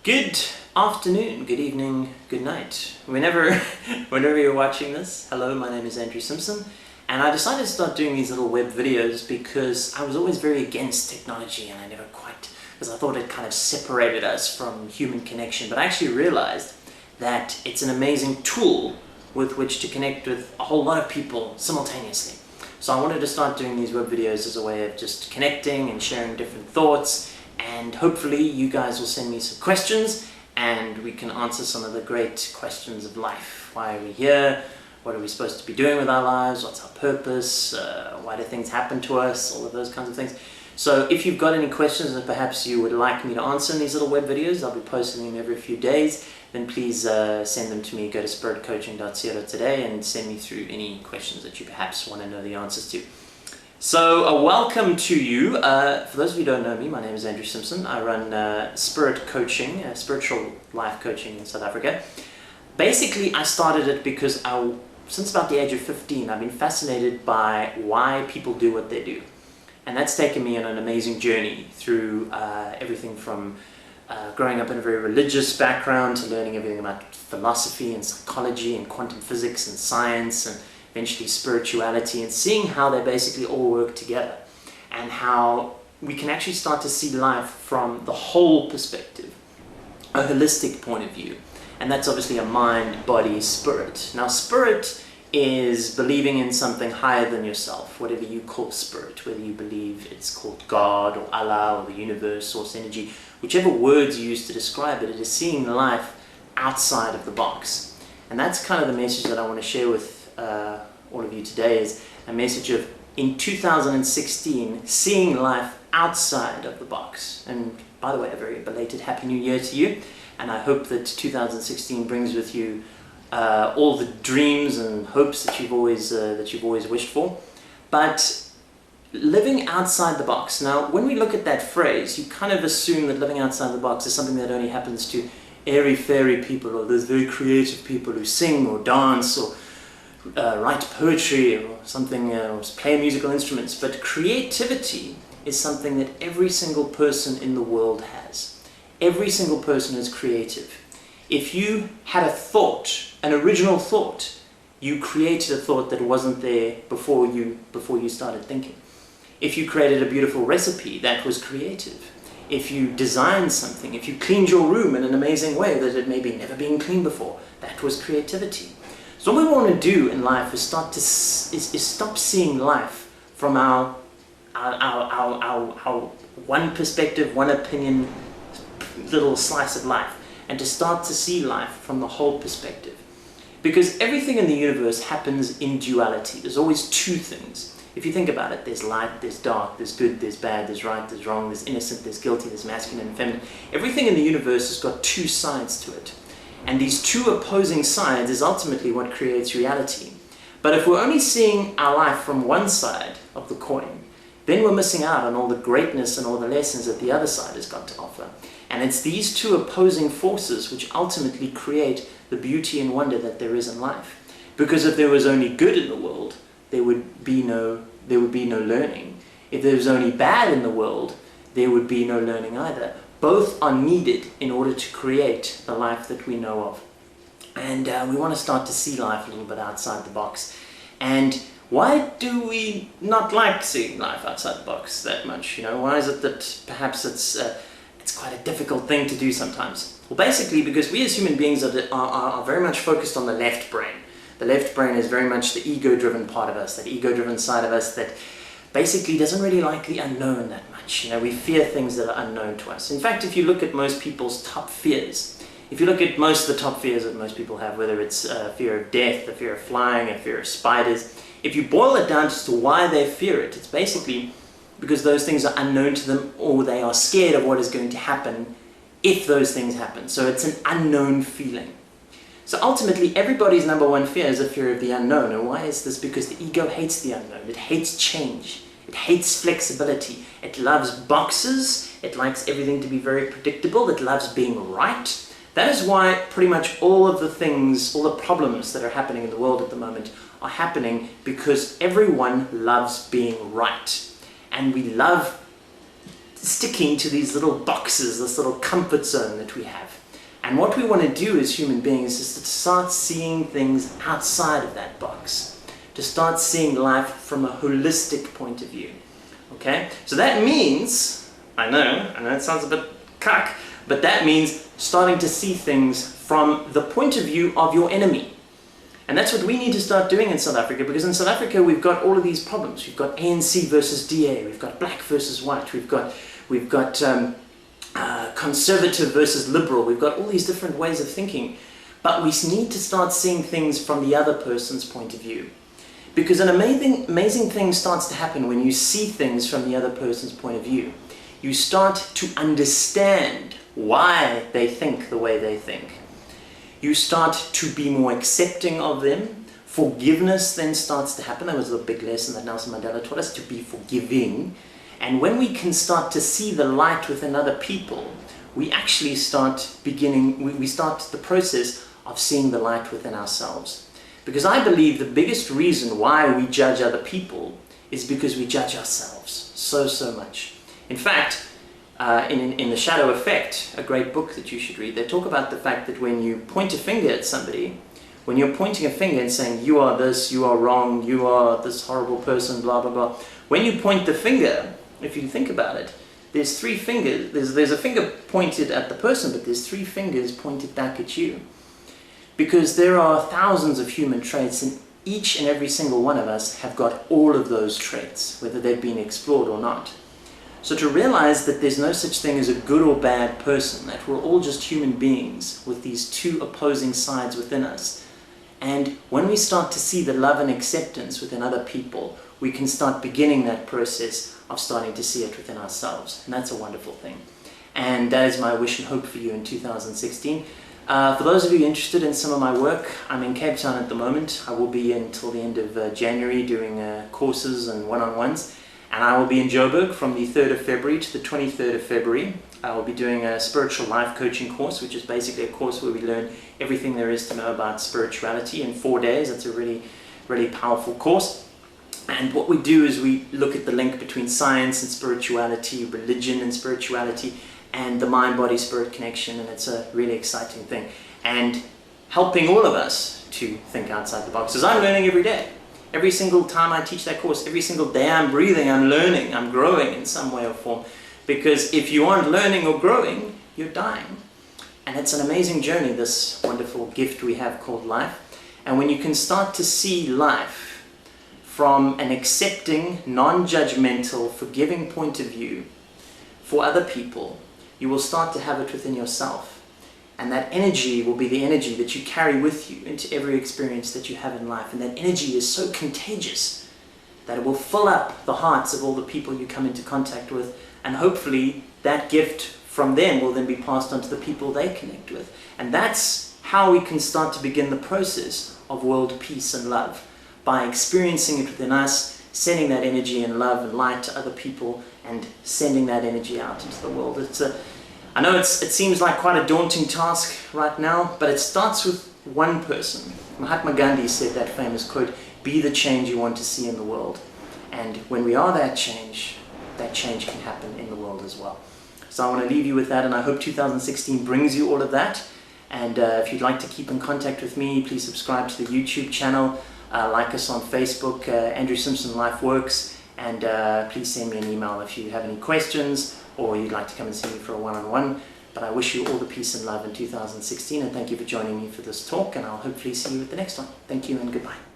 Good afternoon, good evening, good night. Whenever you're watching this, hello, my name is Andrew Simpson, and I decided to start doing these little web videos because I was always very against technology and I never quite, because I thought it kind of separated us from human connection, but I actually realized that it's an amazing tool with which to connect with a whole lot of people simultaneously. So I wanted to start doing these web videos as a way of just connecting and sharing different thoughts, and hopefully you guys will send me some questions and we can answer some of the great questions of life. Why are we here? What are we supposed to be doing with our lives? What's our purpose? Why do things happen to us? All of those kinds of things. So if you've got any questions that perhaps you would like me to answer in these little web videos, I'll be posting them every few days, then please send them to me. Go to spiritcoaching.co today and send me through any questions that you perhaps want to know the answers to. So welcome to you. For those of you who don't know me, my name is Andrew Simpson. I run Spirit Coaching, spiritual life coaching in South Africa. Basically, I started it because since about the age of 15, I've been fascinated by why people do what they do. And that's taken me on an amazing journey through everything from growing up in a very religious background to learning everything about philosophy and psychology and quantum physics and science and eventually spirituality, and seeing how they basically all work together and how we can actually start to see life from the whole perspective, a holistic point of view. And that's obviously a mind, body, spirit. Now spirit is believing in something higher than yourself, whatever you call spirit, whether you believe it's called God or Allah or the universe, source energy, whichever words you use to describe it, it is seeing life outside of the box. And that's kind of the message that I want to share with all of you today, is a message of, in 2016, seeing life outside of the box. And by the way, a very belated Happy New Year to you, and I hope that 2016 brings with you all the dreams and hopes that you've always wished for. But living outside the box. Now, when we look at that phrase, you kind of assume that living outside the box is something that only happens to airy-fairy people, or those very creative people who sing or dance or write poetry or something, or play musical instruments. But creativity is something that every single person in the world has. Every single person is creative. If you had a thought, an original thought, you created a thought that wasn't there before you started thinking. If you created a beautiful recipe, that was creative. If you designed something, if you cleaned your room in an amazing way that had maybe never been cleaned before, that was creativity. So what we want to do in life is stop seeing life from our one perspective, one opinion, little slice of life, and to start to see life from the whole perspective. Because everything in the universe happens in duality. There's always two things. If you think about it, there's light, there's dark, there's good, there's bad, there's right, there's wrong, there's innocent, there's guilty, there's masculine and feminine. Everything in the universe has got two sides to it. And these two opposing sides is ultimately what creates reality. But if we're only seeing our life from one side of the coin, then we're missing out on all the greatness and all the lessons that the other side has got to offer. And it's these two opposing forces which ultimately create the beauty and wonder that there is in life. Because if there was only good in the world, there would be no learning. If there was only bad in the world, there would be no learning either. Both are needed in order to create the life that we know of. And we want to start to see life a little bit outside the box. And why do we not like seeing life outside the box that much? Why is it that perhaps it's quite a difficult thing to do sometimes? Well, basically because we as human beings are very much focused on the left brain. The left brain is very much the ego-driven part of us, that ego-driven side of us that basically doesn't really like the unknown that much. We fear things that are unknown to us. In fact, if you look at most people's top fears, if you look at most of the top fears that most people have, whether it's fear of death, a fear of flying, a fear of spiders, if you boil it down just to why they fear it, it's basically because those things are unknown to them, or they are scared of what is going to happen if those things happen. So it's an unknown feeling. So ultimately, everybody's number one fear is a fear of the unknown. And why is this? Because the ego hates the unknown. It hates change. It hates flexibility. It loves boxes. It likes everything to be very predictable. It loves being right. That is why pretty much all of the things, all the problems that are happening in the world at the moment are happening because everyone loves being right. And we love sticking to these little boxes, this little comfort zone that we have. And what we want to do as human beings is to start seeing things outside of that box, to start seeing life from a holistic point of view. Okay? So that means, I know it sounds a bit cuck, but that means starting to see things from the point of view of your enemy. And that's what we need to start doing in South Africa, because in South Africa we've got all of these problems. We've got ANC versus DA, we've got black versus white, we've got conservative versus liberal, we've got all these different ways of thinking. But we need to start seeing things from the other person's point of view. Because an amazing thing starts to happen when you see things from the other person's point of view. You start to understand why they think the way they think. You start to be more accepting of them. Forgiveness then starts to happen. That was a big lesson that Nelson Mandela taught us, to be forgiving. And when we can start to see the light within other people, we actually start we start the process of seeing the light within ourselves. Because I believe the biggest reason why we judge other people is because we judge ourselves so much. In fact, in The Shadow Effect, a great book that you should read, they talk about the fact that when you point a finger at somebody, when you're pointing a finger and saying, you are this, you are wrong, you are this horrible person, blah, blah, blah. When you point the finger, if you think about it, there's three fingers. There's a finger pointed at the person, but there's three fingers pointed back at you. Because there are thousands of human traits, and each and every single one of us have got all of those traits, whether they've been explored or not. So to realize that there's no such thing as a good or bad person, that we're all just human beings with these two opposing sides within us. And when we start to see the love and acceptance within other people, we can start beginning that process of starting to see it within ourselves. And that's a wonderful thing. And that is my wish and hope for you in 2016. For those of you interested in some of my work, I'm in Cape Town at the moment. I will be until the end of January doing courses and one-on-ones. And I will be in Joburg from the 3rd of February to the 23rd of February. I will be doing a spiritual life coaching course, which is basically a course where we learn everything there is to know about spirituality in 4 days. It's a really, really powerful course. And what we do is we look at the link between science and spirituality, religion and spirituality, and the mind-body-spirit connection, and it's a really exciting thing. And helping all of us to think outside the box, because I'm learning every day. Every single time I teach that course, every single day I'm breathing, I'm learning, I'm growing in some way or form. Because if you aren't learning or growing, you're dying. And it's an amazing journey, this wonderful gift we have called life. And when you can start to see life from an accepting, non-judgmental, forgiving point of view for other people, you will start to have it within yourself. And that energy will be the energy that you carry with you into every experience that you have in life. And that energy is so contagious that it will fill up the hearts of all the people you come into contact with. And hopefully that gift from them will then be passed on to the people they connect with. And that's how we can start to begin the process of world peace and love. By experiencing it within us, sending that energy and love and light to other people, and sending that energy out into the world. I know it seems like quite a daunting task right now, but it starts with one person. Mahatma Gandhi said that famous quote, "Be the change you want to see in the world." And when we are that change can happen in the world as well. So I want to leave you with that, and I hope 2016 brings you all of that. And if you'd like to keep in contact with me, please subscribe to the YouTube channel, like us on Facebook, Andrew Simpson Life Works, and please send me an email if you have any questions or you'd like to come and see me for a one-on-one. But I wish you all the peace and love in 2016, and thank you for joining me for this talk, and I'll hopefully see you at the next one. Thank you and goodbye.